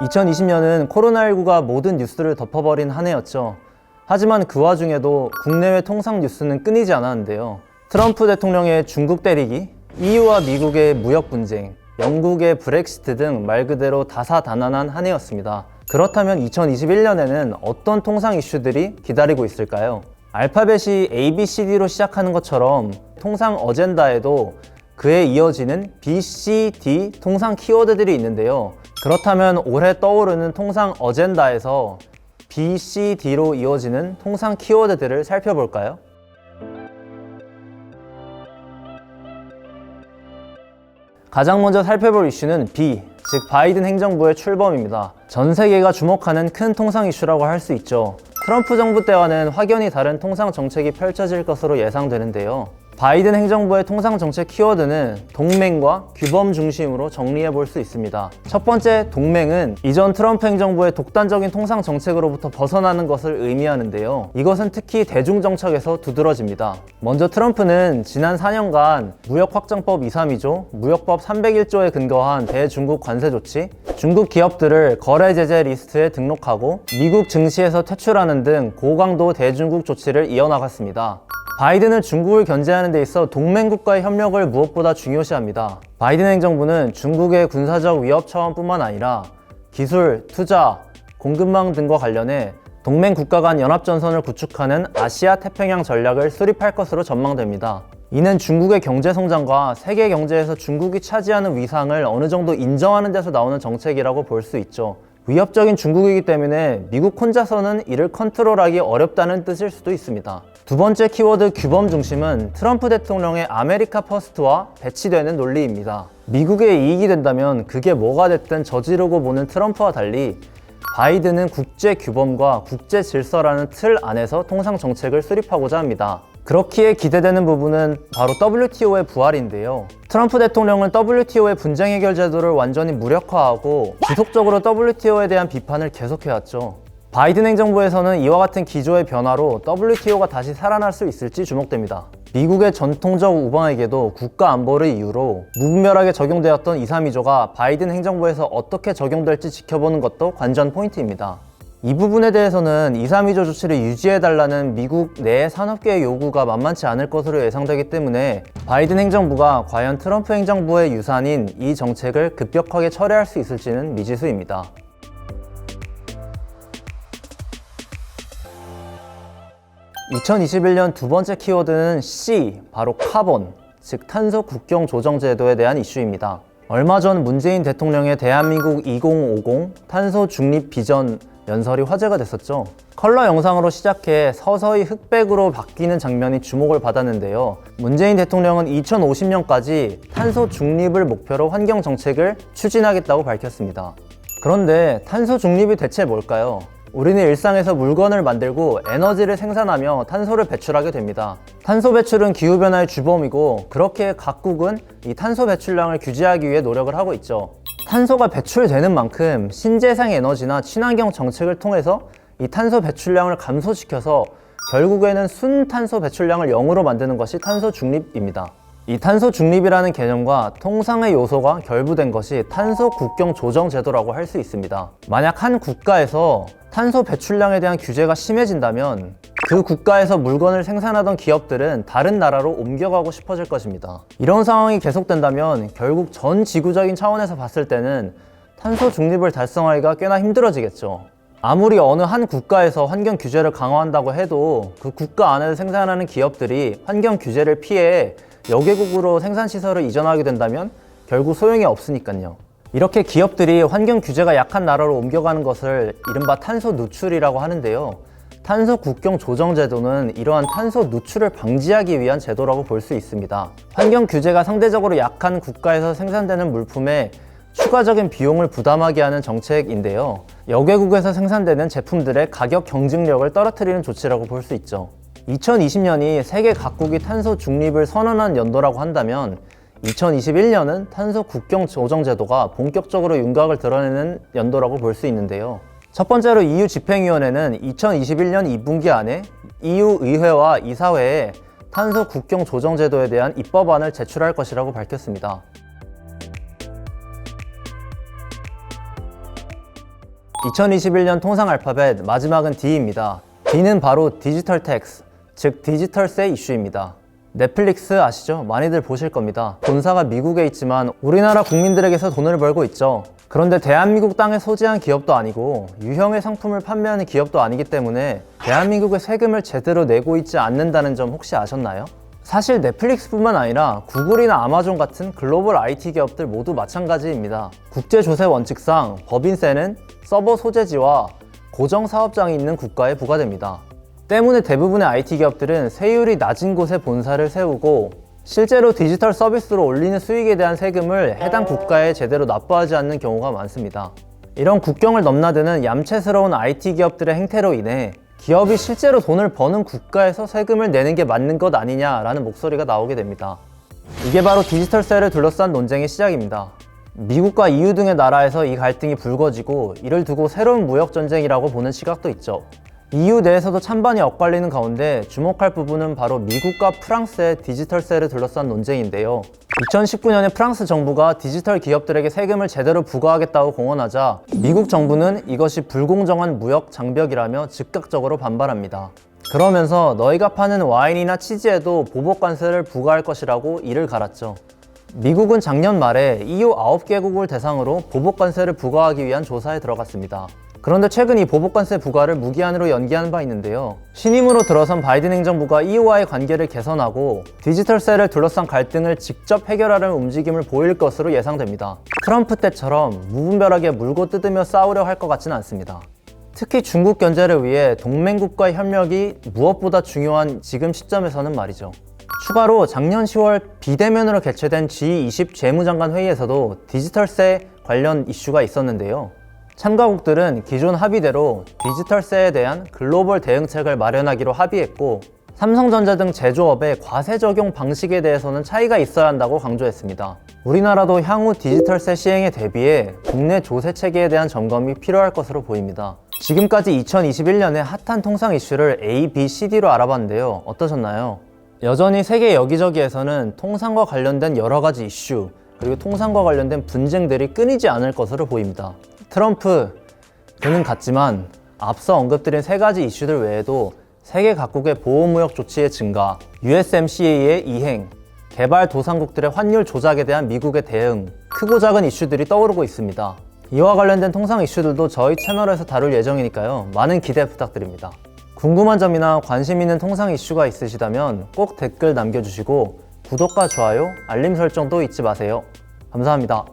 2020년은 코로나19가 모든 뉴스를 덮어버린 한 해였죠. 하지만 그 와중에도 국내외 통상 뉴스는 끊이지 않았는데요. 트럼프 대통령의 중국 때리기, EU와 미국의 무역 분쟁, 영국의 브렉시트 등 말 그대로 다사다난한 한 해였습니다. 그렇다면 2021년에는 어떤 통상 이슈들이 기다리고 있을까요? 알파벳이 ABCD로 시작하는 것처럼 통상 어젠다에도 그에 이어지는 B, C, D 통상 키워드들이 있는데요. 그렇다면 올해 떠오르는 통상 어젠다에서 B, C, D로 이어지는 통상 키워드들을 살펴볼까요? 가장 먼저 살펴볼 이슈는 B, 즉 바이든 행정부의 출범입니다. 전 세계가 주목하는 큰 통상 이슈라고 할 수 있죠. 트럼프 정부 때와는 확연히 다른 통상 정책이 펼쳐질 것으로 예상되는데요. 바이든 행정부의 통상 정책 키워드는 동맹과 규범 중심으로 정리해 볼 수 있습니다. 첫 번째 동맹은 이전 트럼프 행정부의 독단적인 통상 정책으로부터 벗어나는 것을 의미하는데요. 이것은 특히 대중정책에서 두드러집니다. 먼저 트럼프는 지난 4년간 무역확장법 232조, 무역법 301조에 근거한 대중국 관세 조치, 중국 기업들을 거래 제재 리스트에 등록하고 미국 증시에서 퇴출하는 등 고강도 대중국 조치를 이어나갔습니다. 바이든은 중국을 견제하는 데 있어 동맹국과의 협력을 무엇보다 중요시합니다. 바이든 행정부는 중국의 군사적 위협 차원뿐만 아니라 기술, 투자, 공급망 등과 관련해 동맹 국가 간 연합전선을 구축하는 아시아 태평양 전략을 수립할 것으로 전망됩니다. 이는 중국의 경제 성장과 세계 경제에서 중국이 차지하는 위상을 어느 정도 인정하는 데서 나오는 정책이라고 볼 수 있죠. 위협적인 중국이기 때문에 미국 혼자서는 이를 컨트롤하기 어렵다는 뜻일 수도 있습니다. 두 번째 키워드 규범 중심은 트럼프 대통령의 아메리카 퍼스트와 배치되는 논리입니다. 미국에 이익이 된다면 그게 뭐가 됐든 저지르고 보는 트럼프와 달리 바이든은 국제 규범과 국제 질서라는 틀 안에서 통상 정책을 수립하고자 합니다. 그렇기에 기대되는 부분은 바로 WTO의 부활인데요. 트럼프 대통령은 WTO의 분쟁 해결 제도를 완전히 무력화하고 지속적으로 WTO에 대한 비판을 계속해왔죠. 바이든 행정부에서는 이와 같은 기조의 변화로 WTO가 다시 살아날 수 있을지 주목됩니다. 미국의 전통적 우방에게도 국가 안보를 이유로 무분별하게 적용되었던 232조가 바이든 행정부에서 어떻게 적용될지 지켜보는 것도 관전 포인트입니다. 이 부분에 대해서는 232조 조치를 유지해달라는 미국 내 산업계의 요구가 만만치 않을 것으로 예상되기 때문에 바이든 행정부가 과연 트럼프 행정부의 유산인 이 정책을 급격하게 철회할 수 있을지는 미지수입니다. (2021년) 두 번째 키워드는 C, 바로 카본, 즉 탄소 국경 조정 제도에 대한 이슈입니다. 얼마 전 문재인 대통령의 대한민국 2050 탄소 중립 비전 연설이 화제가 됐었죠. 컬러 영상으로 시작해 서서히 흑백으로 바뀌는 장면이 주목을 받았는데요. 문재인 대통령은 2050년까지 탄소 중립을 목표로 환경 정책을 추진하겠다고 밝혔습니다. 그런데 탄소 중립이 대체 뭘까요? 우리는 일상에서 물건을 만들고 에너지를 생산하며 탄소를 배출하게 됩니다. 탄소 배출은 기후변화의 주범이고 그렇게 각국은 이 탄소 배출량을 규제하기 위해 노력을 하고 있죠. 탄소가 배출되는 만큼 신재생 에너지나 친환경 정책을 통해서 이 탄소 배출량을 감소시켜서 결국에는 순탄소 배출량을 0으로 만드는 것이 탄소 중립입니다. 이 탄소 중립이라는 개념과 통상의 요소가 결부된 것이 탄소 국경 조정 제도라고 할 수 있습니다. 만약 한 국가에서 탄소 배출량에 대한 규제가 심해진다면 그 국가에서 물건을 생산하던 기업들은 다른 나라로 옮겨가고 싶어질 것입니다. 이런 상황이 계속된다면 결국 전 지구적인 차원에서 봤을 때는 탄소 중립을 달성하기가 꽤나 힘들어지겠죠. 아무리 어느 한 국가에서 환경 규제를 강화한다고 해도 그 국가 안에서 생산하는 기업들이 환경 규제를 피해 여개국으로 생산시설을 이전하게 된다면 결국 소용이 없으니까요. 이렇게 기업들이 환경 규제가 약한 나라로 옮겨가는 것을 이른바 탄소 누출이라고 하는데요. 탄소 국경 조정 제도는 이러한 탄소 누출을 방지하기 위한 제도라고 볼 수 있습니다. 환경 규제가 상대적으로 약한 국가에서 생산되는 물품에 추가적인 비용을 부담하게 하는 정책인데요. 여개국에서 생산되는 제품들의 가격 경쟁력을 떨어뜨리는 조치라고 볼 수 있죠. 2020년이 세계 각국이 탄소 중립을 선언한 연도라고 한다면 2021년은 탄소 국경 조정 제도가 본격적으로 윤곽을 드러내는 연도라고 볼 수 있는데요. 첫 번째로 EU 집행위원회는 2021년 2분기 안에 EU 의회와 이사회에 탄소 국경 조정 제도에 대한 입법안을 제출할 것이라고 밝혔습니다. 2021년 통상 알파벳 마지막은 D입니다. D는 바로 디지털 텍스, 즉 디지털세 이슈입니다. 넷플릭스 아시죠? 많이들 보실 겁니다. 본사가 미국에 있지만 우리나라 국민들에게서 돈을 벌고 있죠. 그런데 대한민국 땅에 소재한 기업도 아니고 유형의 상품을 판매하는 기업도 아니기 때문에 대한민국의 세금을 제대로 내고 있지 않는다는 점 혹시 아셨나요? 사실 넷플릭스뿐만 아니라 구글이나 아마존 같은 글로벌 IT 기업들 모두 마찬가지입니다. 국제조세 원칙상 법인세는 서버 소재지와 고정 사업장이 있는 국가에 부과됩니다. 때문에 대부분의 IT 기업들은 세율이 낮은 곳에 본사를 세우고 실제로 디지털 서비스로 올리는 수익에 대한 세금을 해당 국가에 제대로 납부하지 않는 경우가 많습니다. 이런 국경을 넘나드는 얌체스러운 IT 기업들의 행태로 인해 기업이 실제로 돈을 버는 국가에서 세금을 내는 게 맞는 것 아니냐라는 목소리가 나오게 됩니다. 이게 바로 디지털세를 둘러싼 논쟁의 시작입니다. 미국과 EU 등의 나라에서 이 갈등이 불거지고 이를 두고 새로운 무역 전쟁이라고 보는 시각도 있죠. EU 내에서도 찬반이 엇갈리는 가운데 주목할 부분은 바로 미국과 프랑스의 디지털세를 둘러싼 논쟁인데요. 2019년에 프랑스 정부가 디지털 기업들에게 세금을 제대로 부과하겠다고 공언하자 미국 정부는 이것이 불공정한 무역 장벽이라며 즉각적으로 반발합니다. 그러면서 너희가 파는 와인이나 치즈에도 보복관세를 부과할 것이라고 이를 갈았죠. 미국은 작년 말에 EU 9개국을 대상으로 보복관세를 부과하기 위한 조사에 들어갔습니다. 그런데 최근 이 보복관세 부과를 무기한으로 연기한 바 있는데요. 신임으로 들어선 바이든 행정부가 EU와의 관계를 개선하고 디지털세를 둘러싼 갈등을 직접 해결하려는 움직임을 보일 것으로 예상됩니다. 트럼프 때처럼 무분별하게 물고 뜯으며 싸우려 할 것 같지는 않습니다. 특히 중국 견제를 위해 동맹국과의 협력이 무엇보다 중요한 지금 시점에서는 말이죠. 추가로 작년 10월 비대면으로 개최된 G20 재무장관 회의에서도 디지털세 관련 이슈가 있었는데요. 참가국들은 기존 합의대로 디지털세에 대한 글로벌 대응책을 마련하기로 합의했고 삼성전자 등 제조업의 과세 적용 방식에 대해서는 차이가 있어야 한다고 강조했습니다. 우리나라도 향후 디지털세 시행에 대비해 국내 조세 체계에 대한 점검이 필요할 것으로 보입니다. 지금까지 2021년에 핫한 통상 이슈를 A, B, C, D로 알아봤는데요. 어떠셨나요? 여전히 세계 여기저기에서는 통상과 관련된 여러 가지 이슈, 그리고 통상과 관련된 분쟁들이 끊이지 않을 것으로 보입니다. 트럼프, 그는 같지만 앞서 언급드린 세 가지 이슈들 외에도 세계 각국의 보호무역 조치의 증가, USMCA의 이행, 개발도상국들의 환율 조작에 대한 미국의 대응, 크고 작은 이슈들이 떠오르고 있습니다. 이와 관련된 통상 이슈들도 저희 채널에서 다룰 예정이니까요. 많은 기대 부탁드립니다. 궁금한 점이나 관심 있는 통상 이슈가 있으시다면 꼭 댓글 남겨주시고 구독과 좋아요, 알림 설정도 잊지 마세요. 감사합니다.